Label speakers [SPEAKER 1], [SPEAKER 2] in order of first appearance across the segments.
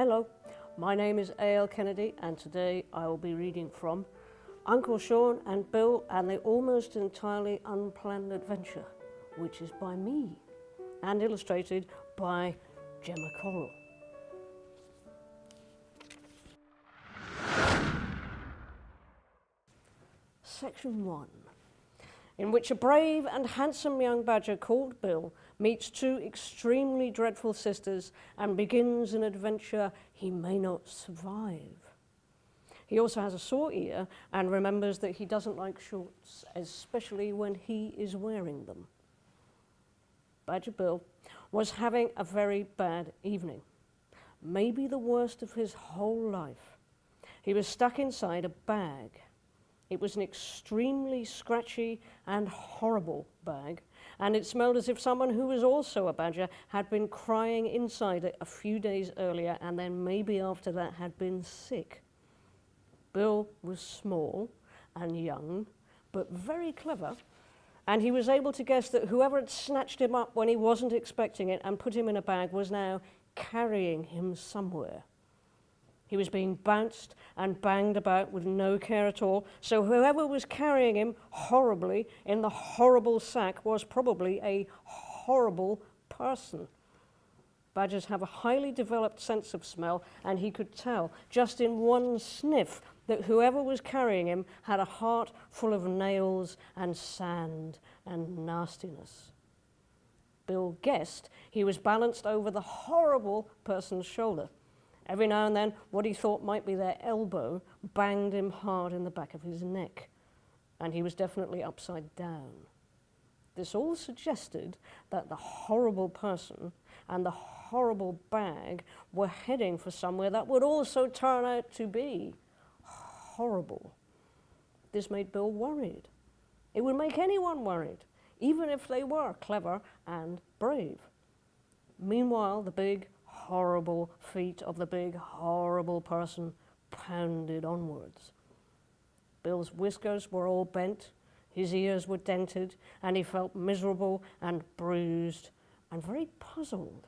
[SPEAKER 1] Hello, my name is A.L. Kennedy and today I will be reading from Uncle Shawn and Bill and the Almost Entirely Unplanned Adventure, which is by me and illustrated by Gemma Correll. Section 1, in which a brave and handsome young badger called Bill meets two extremely dreadful sisters and begins an adventure he may not survive. He also has a sore ear and remembers that he doesn't like shorts, especially when he is wearing them. Badger Bill was having a very bad evening, maybe the worst of his whole life. He was stuck inside a bag. It was an extremely scratchy and horrible bag, and it smelled as if someone who was also a badger had been crying inside it a few days earlier and then maybe after that had been sick. Bill was small and young, but very clever, and he was able to guess that whoever had snatched him up when he wasn't expecting it and put him in a bag was now carrying him somewhere. He was being bounced and banged about with no care at all, so whoever was carrying him horribly in the horrible sack was probably a horrible person. Badgers have a highly developed sense of smell, and he could tell just in one sniff that whoever was carrying him had a heart full of nails and sand and nastiness. Bill guessed he was balanced over the horrible person's shoulder. Every now and then, what he thought might be their elbow banged him hard in the back of his neck, and he was definitely upside down. This all suggested that the horrible person and the horrible bag were heading for somewhere that would also turn out to be horrible. This made Bill worried. It would make anyone worried, even if they were clever and brave. Meanwhile, the big, horrible feet of the big, horrible person pounded onwards. Bill's whiskers were all bent, his ears were dented, and he felt miserable and bruised and very puzzled.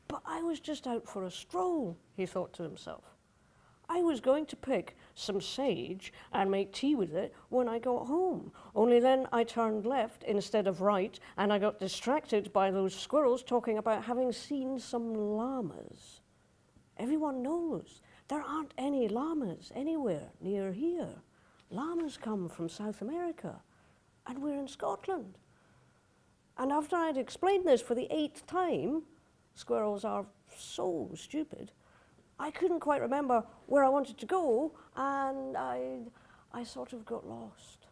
[SPEAKER 1] But I was just out for a stroll, he thought to himself. I was going to pick some sage and make tea with it when I got home. Only then I turned left instead of right, and I got distracted by those squirrels talking about having seen some llamas. Everyone knows there aren't any llamas anywhere near here. Llamas come from South America, and we're in Scotland. And after I'd explained this for the 8th time, squirrels are so stupid, I couldn't quite remember where I wanted to go, and I sort of got lost.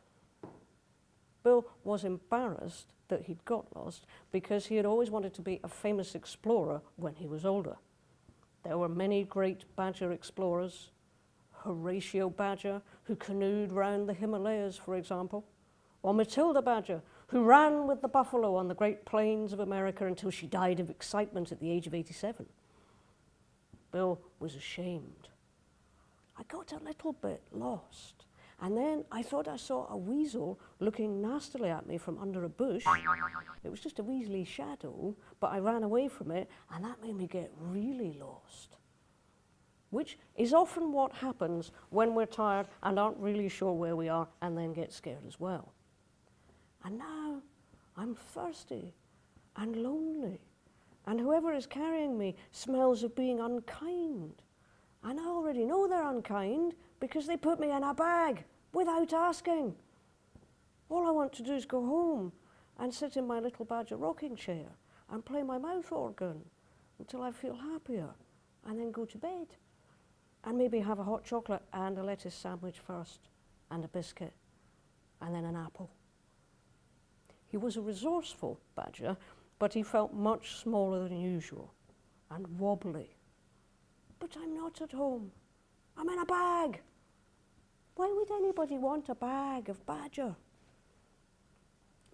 [SPEAKER 1] Bill was embarrassed that he'd got lost because he had always wanted to be a famous explorer when he was older. There were many great badger explorers. Horatio Badger, who canoed round the Himalayas, for example, or Matilda Badger, who ran with the buffalo on the Great Plains of America until she died of excitement at the age of 87. Bill was ashamed. I got a little bit lost, and then I thought I saw a weasel looking nastily at me from under a bush. It was just a weaselly shadow, but I ran away from it, and that made me get really lost. Which is often what happens when we're tired and aren't really sure where we are and then get scared as well. And now I'm thirsty and lonely, and whoever is carrying me smells of being unkind. And I already know they're unkind because they put me in a bag without asking. All I want to do is go home and sit in my little badger rocking chair and play my mouth organ until I feel happier, and then go to bed. And maybe have a hot chocolate and a lettuce sandwich first, and a biscuit, and then an apple. He was a resourceful badger, but he felt much smaller than usual, and wobbly. But I'm not at home. I'm in a bag. Why would anybody want a bag of badger?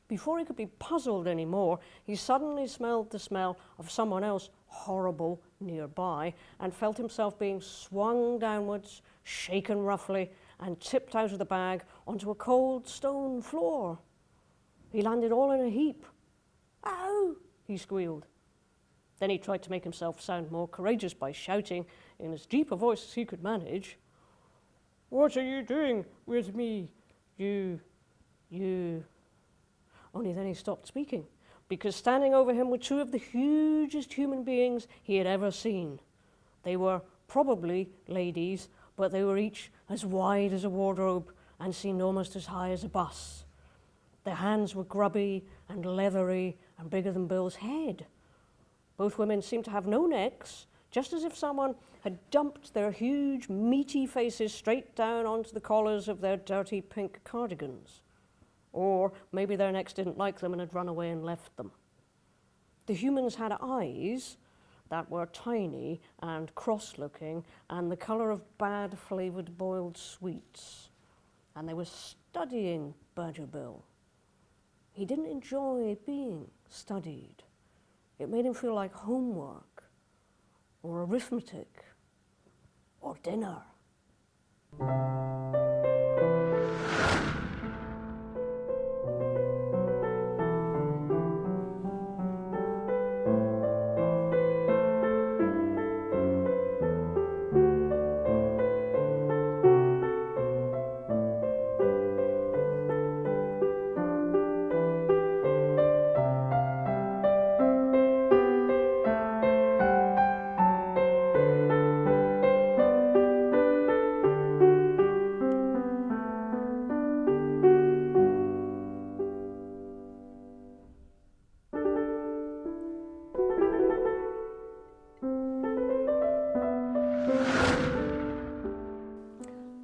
[SPEAKER 1] Before he could be puzzled anymore, he suddenly smelled the smell of someone else horrible nearby and felt himself being swung downwards, shaken roughly, and tipped out of the bag onto a cold stone floor. He landed all in a heap. "Ow!" he squealed. Then he tried to make himself sound more courageous by shouting in as deep a voice as he could manage, "What are you doing with me? You. Only then he stopped speaking, because standing over him were two of the hugest human beings he had ever seen. They were probably ladies, but they were each as wide as a wardrobe and seemed almost as high as a bus. Their hands were grubby and leathery and bigger than Bill's head. Both women seemed to have no necks, just as if someone had dumped their huge, meaty faces straight down onto the collars of their dirty pink cardigans. Or maybe their necks didn't like them and had run away and left them. The humans had eyes that were tiny and cross-looking and the colour of bad-flavoured boiled sweets. And they were studying Badger Bill. He didn't enjoy being studied. It made him feel like homework, or arithmetic, or dinner.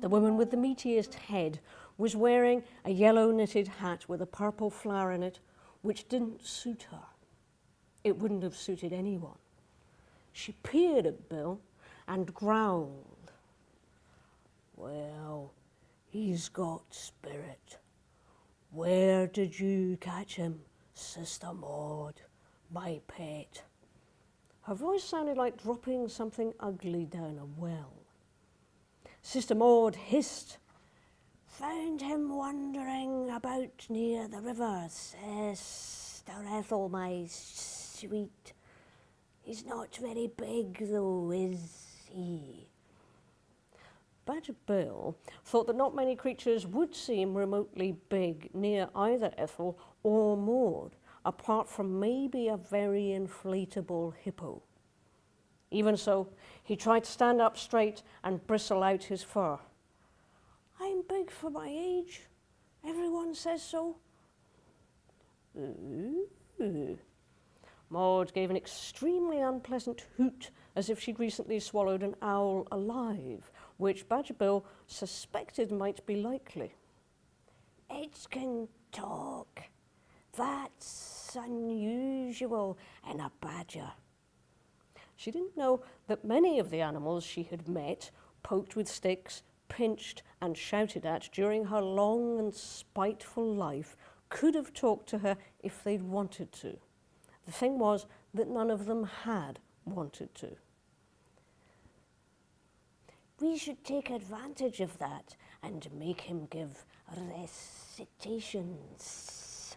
[SPEAKER 1] The woman with the meatiest head was wearing a yellow knitted hat with a purple flower in it, which didn't suit her. It wouldn't have suited anyone. She peered at Bill and growled, "Well, he's got spirit. Where did you catch him, Sister Maud, my pet?" Her voice sounded like dropping something ugly down a well. Sister Maud hissed, "Found him wandering about near the river, Sister Ethel, my sweet. He's not very big, though, is he?" Badger Bill thought that not many creatures would seem remotely big near either Ethel or Maud, apart from maybe a very inflatable hippo. Even so, he tried to stand up straight and bristle out his fur. "I'm big for my age. Everyone says so." Ooh. Maud gave an extremely unpleasant hoot, as if she'd recently swallowed an owl alive, which Badger Bill suspected might be likely. "It can talk. That's unusual in a badger." She didn't know that many of the animals she had met, poked with sticks, pinched and shouted at during her long and spiteful life, could have talked to her if they'd wanted to. The thing was that none of them had wanted to. "We should take advantage of that and make him give recitations.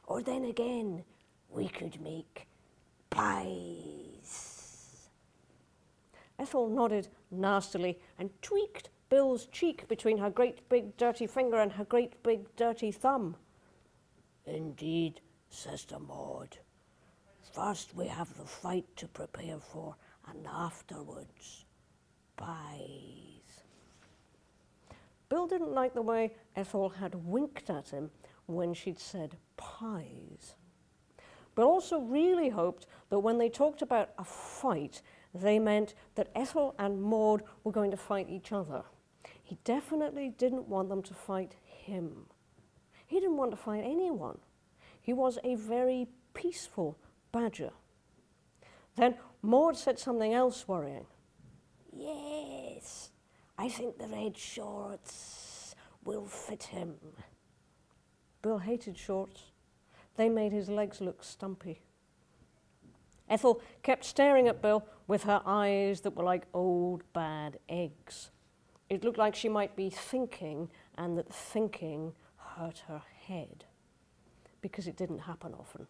[SPEAKER 1] Or then again, we could make pies." Ethel nodded nastily and tweaked Bill's cheek between her great big dirty finger and her great big dirty thumb. "Indeed, Sister Maud. First we have the fight to prepare for, and afterwards, pies." Bill didn't like the way Ethel had winked at him when she'd said pies. Bill also really hoped that when they talked about a fight, they meant that Ethel and Maud were going to fight each other. He definitely didn't want them to fight him. He didn't want to fight anyone. He was a very peaceful badger. Then Maud said something else worrying. "Yes, I think the red shorts will fit him." Bill hated shorts. They made his legs look stumpy. Ethel kept staring at Bill with her eyes that were like old bad eggs. It looked like she might be thinking, and that thinking hurt her head, because it didn't happen often.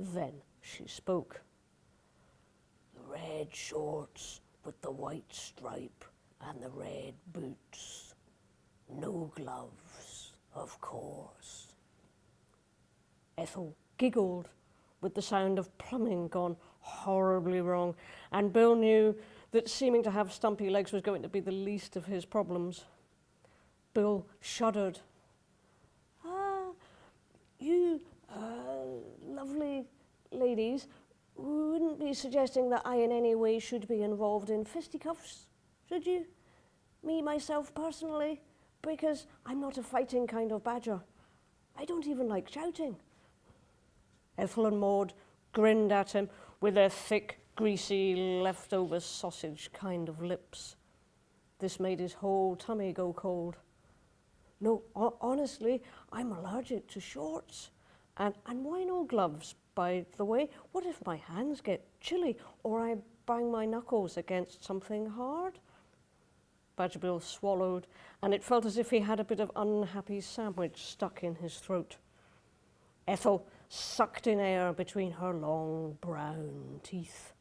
[SPEAKER 1] Then she spoke. The red shorts with the white stripe and the red boots. No gloves, of course. Ethel giggled with the sound of plumbing gone horribly wrong, and Bill knew that seeming to have stumpy legs was going to be the least of his problems. Bill shuddered. You lovely ladies wouldn't be suggesting that I in any way should be involved in fisticuffs, should you? Me, myself, personally, because I'm not a fighting kind of badger. I don't even like shouting. Ethel and Maud grinned at him with their thick, greasy, leftover sausage kind of lips. This made his whole tummy go cold. No, honestly, I'm allergic to shorts. And why no gloves, by the way? What if my hands get chilly or I bang my knuckles against something hard? Badger Bill swallowed, and it felt as if he had a bit of unhappy sandwich stuck in his throat. Ethel sucked in air between her long brown teeth.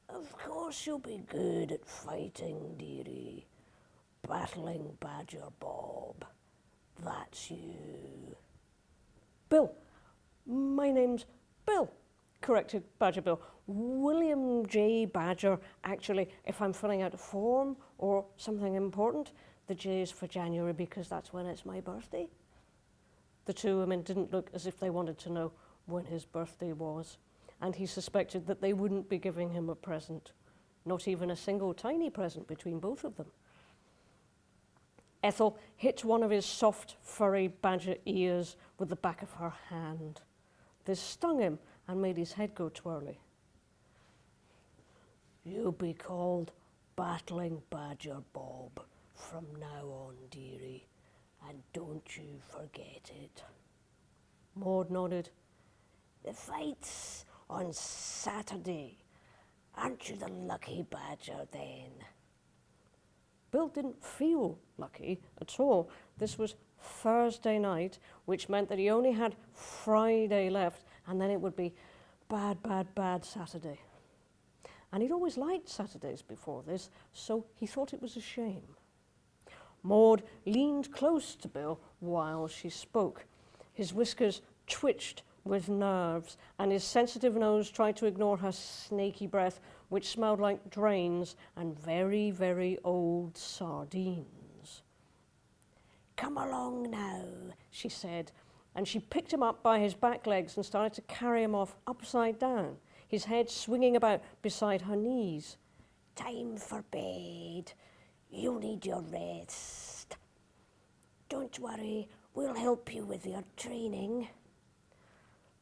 [SPEAKER 1] Of course you'll be good at fighting, dearie. Battling Badger Bob. That's you. Bill. My name's Bill, corrected Badger Bill. William J. Badger, actually, if I'm filling out a form or something important, the J is for January because that's when it's my birthday. The two women didn't look as if they wanted to know when his birthday was, and he suspected that they wouldn't be giving him a present, not even a single tiny present between both of them. Ethel hit one of his soft, furry badger ears with the back of her hand. This stung him and made his head go twirly. You'll be called Battling Badger Bob from now on, dearie, and don't you forget it. Maud nodded. The fight's on Saturday. Aren't you the lucky badger then? Bill didn't feel lucky at all. This was Thursday night, which meant that he only had Friday left, and then it would be bad, bad, bad Saturday. And he'd always liked Saturdays before this, so he thought it was a shame. Maud leaned close to Bill while she spoke. His whiskers twitched with nerves, and his sensitive nose tried to ignore her snaky breath, which smelled like drains and very, very old sardines. Come along now, she said, and she picked him up by his back legs and started to carry him off upside down, his head swinging about beside her knees. Time for bed. You'll need your rest. Don't worry, we'll help you with your training.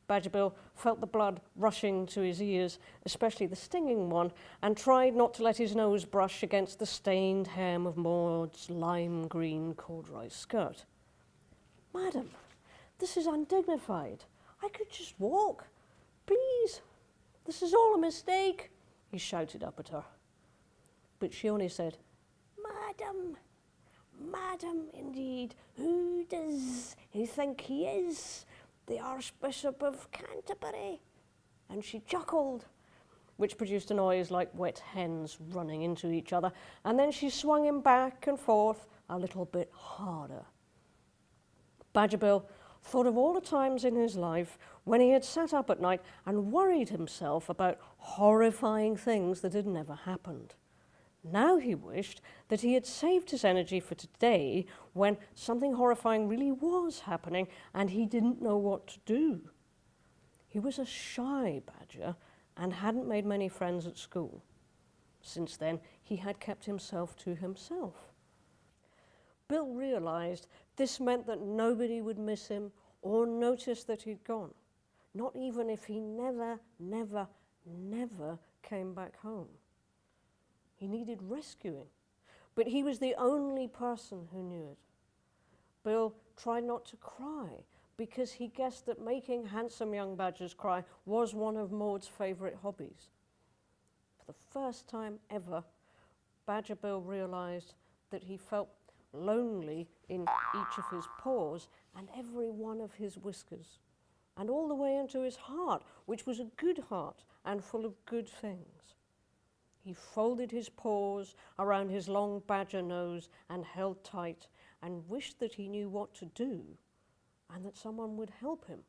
[SPEAKER 1] Badger Bill felt the blood rushing to his ears, especially the stinging one, and tried not to let his nose brush against the stained hem of Maud's lime green corduroy skirt. Madam, this is undignified. I could just walk. Please, this is all a mistake, he shouted up at her. But she only said, Madam, Madam, indeed, who does he think he is? The Archbishop of Canterbury? And she chuckled, which produced a noise like wet hens running into each other, and then she swung him back and forth a little bit harder. Badger Bill thought of all the times in his life when he had sat up at night and worried himself about horrifying things that had never happened. Now he wished that he had saved his energy for today when something horrifying really was happening and he didn't know what to do. He was a shy badger and hadn't made many friends at school. Since then, he had kept himself to himself. Bill realized this meant that nobody would miss him or notice that he'd gone, not even if he never, never, never came back home. He needed rescuing, but he was the only person who knew it. Bill tried not to cry because he guessed that making handsome young badgers cry was one of Maud's favourite hobbies. For the first time ever, Badger Bill realised that he felt lonely in each of his paws and every one of his whiskers. and all the way into his heart, which was a good heart and full of good things. He folded his paws around his long badger nose and held tight and wished that he knew what to do and that someone would help him.